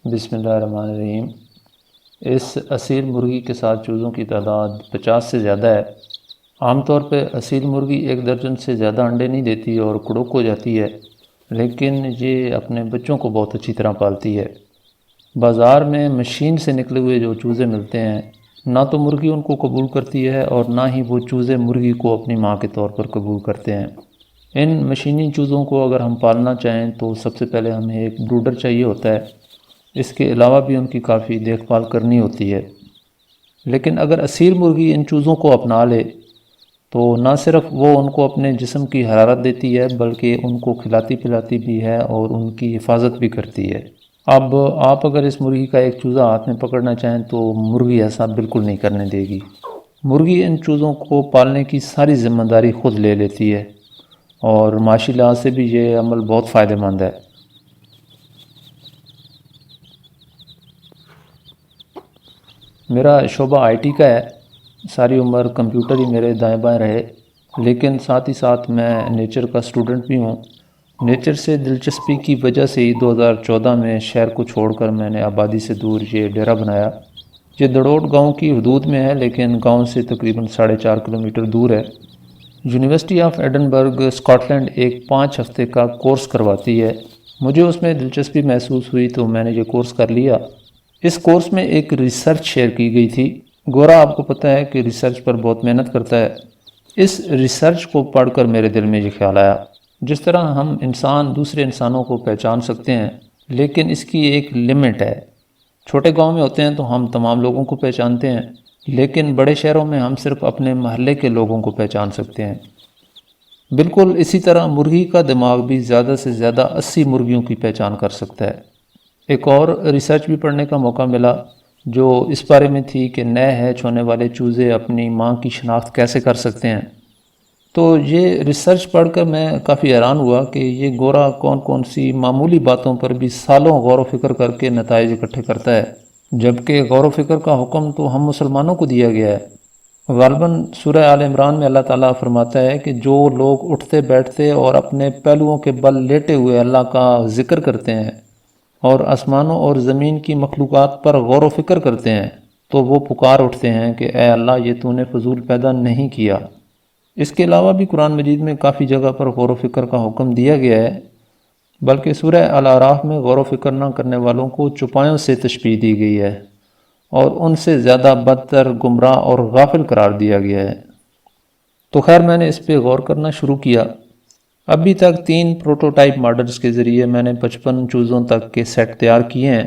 بسم اللہ الرحمن الرحیم۔ اس اصیل مرغی کے ساتھ چوزوں کی تعداد 50 سے زیادہ ہے۔ عام طور پہ اصیل مرغی 1 درجن سے زیادہ انڈے نہیں دیتی اور کڑک ہو جاتی ہے، لیکن یہ اپنے بچوں کو بہت اچھی طرح پالتی ہے۔ بازار میں مشین سے نکلے ہوئے جو چوزے ملتے ہیں، نہ تو مرغی ان کو قبول کرتی ہے اور نہ ہی وہ چوزے مرغی کو اپنی ماں کے طور پر قبول کرتے ہیں۔ ان مشینی چوزوں کو اگر ہم پالنا چاہیں تو سب سے پہلے ہمیں ایک بروڈر چاہیے ہوتا ہے۔ اس کے علاوہ بھی ان کی کافی دیکھ بھال کرنی ہوتی ہے۔ لیکن اگر اصیل مرغی ان چوزوں کو اپنا لے تو نہ صرف وہ ان کو اپنے جسم کی حرارت دیتی ہے بلکہ ان کو کھلاتی پلاتی بھی ہے اور ان کی حفاظت بھی کرتی ہے۔ اب آپ اگر اس مرغی کا ایک چوزہ ہاتھ میں پکڑنا چاہیں تو مرغی ایسا بالکل نہیں کرنے دے گی۔ مرغی ان چوزوں کو پالنے کی ساری ذمہ داری خود لے لیتی ہے اور معاشی لحاظ سے بھی یہ عمل بہت فائدہ مند ہے۔ میرا شعبہ آئی ٹی کا ہے، ساری عمر کمپیوٹر ہی میرے دائیں بائیں رہے، لیکن ساتھ ہی ساتھ میں نیچر کا اسٹوڈنٹ بھی ہوں۔ نیچر سے دلچسپی کی وجہ سے ہی 2014 میں شہر کو چھوڑ کر میں نے آبادی سے دور یہ ڈیرا بنایا۔ یہ دڑوٹ گاؤں کی حدود میں ہے، لیکن گاؤں سے تقریباً 4.5 کلومیٹر دور ہے۔ University of Edinburgh Scotland ایک 5 ہفتے کا کورس کرواتی ہے۔ مجھے اس میں دلچسپی محسوس ہوئی تو میں نے یہ کورس کر لیا۔ اس کورس میں ایک ریسرچ شیئر کی گئی تھی۔ گورا آپ کو پتہ ہے کہ ریسرچ پر بہت محنت کرتا ہے۔ اس ریسرچ کو پڑھ کر میرے دل میں یہ خیال آیا، جس طرح ہم انسان دوسرے انسانوں کو پہچان سکتے ہیں، لیکن اس کی ایک لمٹ ہے۔ چھوٹے گاؤں میں ہوتے ہیں تو ہم تمام لوگوں کو پہچانتے ہیں، لیکن بڑے شہروں میں ہم صرف اپنے محلے کے لوگوں کو پہچان سکتے ہیں۔ بالکل اسی طرح مرغی کا دماغ بھی زیادہ سے زیادہ 80 مرغیوں کی پہچان کر سکتا ہے۔ ایک اور ریسرچ بھی پڑھنے کا موقع ملا جو اس بارے میں تھی کہ نئے ہیچ ہونے والے چوزے اپنی ماں کی شناخت کیسے کر سکتے ہیں۔ تو یہ ریسرچ پڑھ کر میں کافی حیران ہوا کہ یہ گورا کون کون سی معمولی باتوں پر بھی سالوں غور و فکر کر کے نتائج اکٹھے کرتا ہے، جبکہ غور و فکر کا حکم تو ہم مسلمانوں کو دیا گیا ہے۔ غالباً سورہ آل عمران میں اللہ تعالیٰ فرماتا ہے کہ جو لوگ اٹھتے بیٹھتے اور اپنے پہلوؤں کے بل لیٹے ہوئے اللہ کا ذکر کرتے ہیں اور آسمانوں اور زمین کی مخلوقات پر غور و فکر کرتے ہیں تو وہ پکار اٹھتے ہیں کہ اے اللہ، یہ تو نے فضول پیدا نہیں کیا۔ اس کے علاوہ بھی قرآن مجید میں کافی جگہ پر غور و فکر کا حکم دیا گیا ہے، بلکہ سورہ الاعراف میں غور و فکر نہ کرنے والوں کو چوپایوں سے تشبیہ دی گئی ہے اور ان سے زیادہ بدتر، گمراہ اور غافل قرار دیا گیا ہے۔ تو خیر میں نے اس پہ غور کرنا شروع کیا۔ ابھی تک 3 پروٹوٹائپ ماڈلز کے ذریعے میں نے 55 چوزوں تک کے سیٹ تیار کیے ہیں۔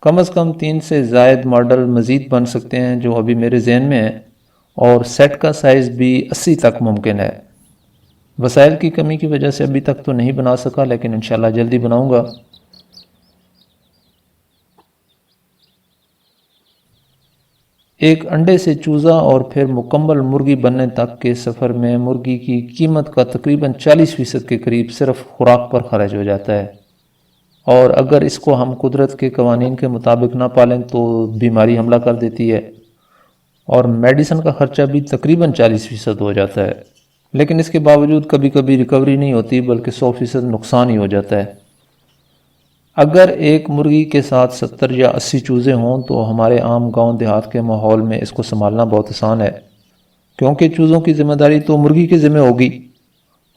کم از کم 3 سے زائد ماڈل مزید بن سکتے ہیں جو ابھی میرے ذہن میں ہیں، اور سیٹ کا سائز بھی 80 تک ممکن ہے۔ وسائل کی کمی کی وجہ سے ابھی تک تو نہیں بنا سکا، لیکن انشاءاللہ جلدی بناؤں گا۔ ایک انڈے سے چوزہ اور پھر مکمل مرغی بننے تک کے سفر میں مرغی کی قیمت کا تقریباً 40% کے قریب صرف خوراک پر خرچ ہو جاتا ہے، اور اگر اس کو ہم قدرت کے قوانین کے مطابق نہ پالیں تو بیماری حملہ کر دیتی ہے، اور میڈیسن کا خرچہ بھی تقریباً 40% ہو جاتا ہے۔ لیکن اس کے باوجود کبھی کبھی ریکوری نہیں ہوتی بلکہ 100% نقصان ہی ہو جاتا ہے۔ اگر ایک مرغی کے ساتھ 70 یا 80 چوزے ہوں تو ہمارے عام گاؤں دیہات کے ماحول میں اس کو سنبھالنا بہت آسان ہے، کیونکہ چوزوں کی ذمہ داری تو مرغی کے ذمہ ہوگی،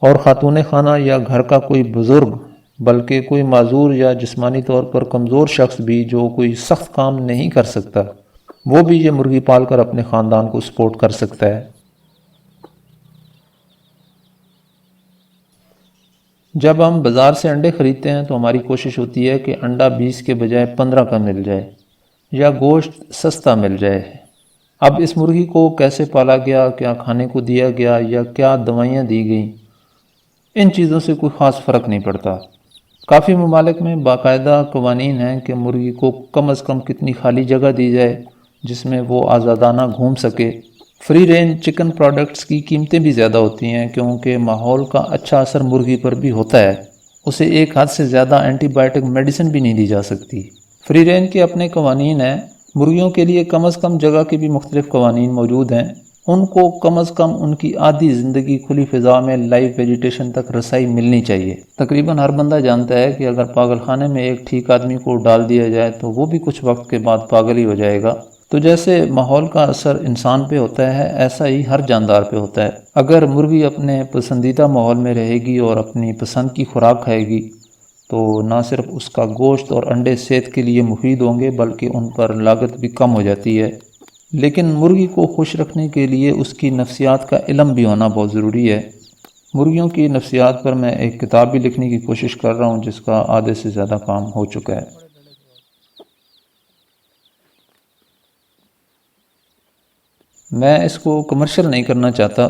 اور خاتون خانہ یا گھر کا کوئی بزرگ، بلکہ کوئی معذور یا جسمانی طور پر کمزور شخص بھی جو کوئی سخت کام نہیں کر سکتا، وہ بھی یہ مرغی پال کر اپنے خاندان کو سپورٹ کر سکتا ہے۔ جب ہم بازار سے انڈے خریدتے ہیں تو ہماری کوشش ہوتی ہے کہ انڈا 20 کے بجائے 15 کا مل جائے یا گوشت سستا مل جائے۔ اب اس مرغی کو کیسے پالا گیا، کیا کھانے کو دیا گیا یا کیا دوائیاں دی گئیں، ان چیزوں سے کوئی خاص فرق نہیں پڑتا۔ کافی ممالک میں باقاعدہ قوانین ہیں کہ مرغی کو کم از کم کتنی خالی جگہ دی جائے جس میں وہ آزادانہ گھوم سکے۔ فری رینج چکن پروڈکٹس کی قیمتیں بھی زیادہ ہوتی ہیں کیونکہ ماحول کا اچھا اثر مرغی پر بھی ہوتا ہے، اسے ایک حد سے زیادہ اینٹی بائیوٹک میڈیسن بھی نہیں دی جا سکتی۔ فری رینج کے اپنے قوانین ہیں۔ مرغیوں کے لیے کم از کم جگہ کے بھی مختلف قوانین موجود ہیں۔ ان کو کم از کم ان کی آدھی زندگی کھلی فضا میں لائیو ویجیٹیشن تک رسائی ملنی چاہیے۔ تقریباً ہر بندہ جانتا ہے کہ اگر پاگل خانے میں ایک ٹھیک آدمی کو ڈال دیا جائے تو وہ بھی کچھ وقت کے بعد پاگل ہی ہو جائے گا۔ تو جیسے ماحول کا اثر انسان پہ ہوتا ہے، ایسا ہی ہر جاندار پہ ہوتا ہے۔ اگر مرغی اپنے پسندیدہ ماحول میں رہے گی اور اپنی پسند کی خوراک کھائے گی تو نہ صرف اس کا گوشت اور انڈے صحت کے لیے مفید ہوں گے بلکہ ان پر لاگت بھی کم ہو جاتی ہے۔ لیکن مرغی کو خوش رکھنے کے لیے اس کی نفسیات کا علم بھی ہونا بہت ضروری ہے۔ مرغیوں کی نفسیات پر میں ایک کتاب بھی لکھنے کی کوشش کر رہا ہوں جس کا آدھے سے زیادہ کام ہو چکا ہے۔ میں اس کو کمرشل نہیں کرنا چاہتا۔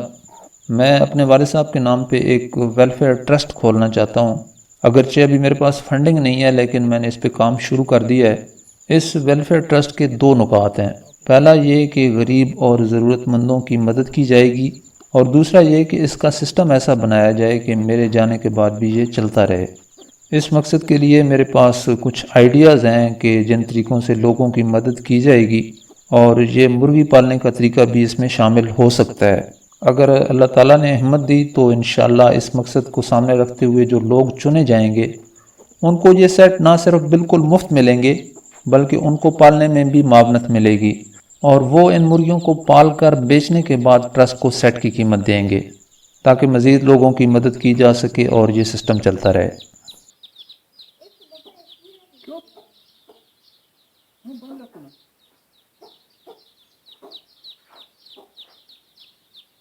میں اپنے والد صاحب کے نام پہ ایک ویلفیئر ٹرسٹ کھولنا چاہتا ہوں۔ اگرچہ ابھی میرے پاس فنڈنگ نہیں ہے لیکن میں نے اس پہ کام شروع کر دیا ہے۔ اس ویلفیئر ٹرسٹ کے دو نکات ہیں۔ پہلا یہ کہ غریب اور ضرورت مندوں کی مدد کی جائے گی، اور دوسرا یہ کہ اس کا سسٹم ایسا بنایا جائے کہ میرے جانے کے بعد بھی یہ چلتا رہے۔ اس مقصد کے لیے میرے پاس کچھ آئیڈیاز ہیں کہ جن طریقوں سے لوگوں کی مدد کی جائے گی، اور یہ مرغی پالنے کا طریقہ بھی اس میں شامل ہو سکتا ہے۔ اگر اللہ تعالیٰ نے ہمت دی تو انشاءاللہ اس مقصد کو سامنے رکھتے ہوئے جو لوگ چنے جائیں گے ان کو یہ سیٹ نہ صرف بالکل مفت ملیں گے بلکہ ان کو پالنے میں بھی معاونت ملے گی، اور وہ ان مرغیوں کو پال کر بیچنے کے بعد ٹرسٹ کو سیٹ کی قیمت دیں گے تاکہ مزید لوگوں کی مدد کی جا سکے اور یہ سسٹم چلتا رہے۔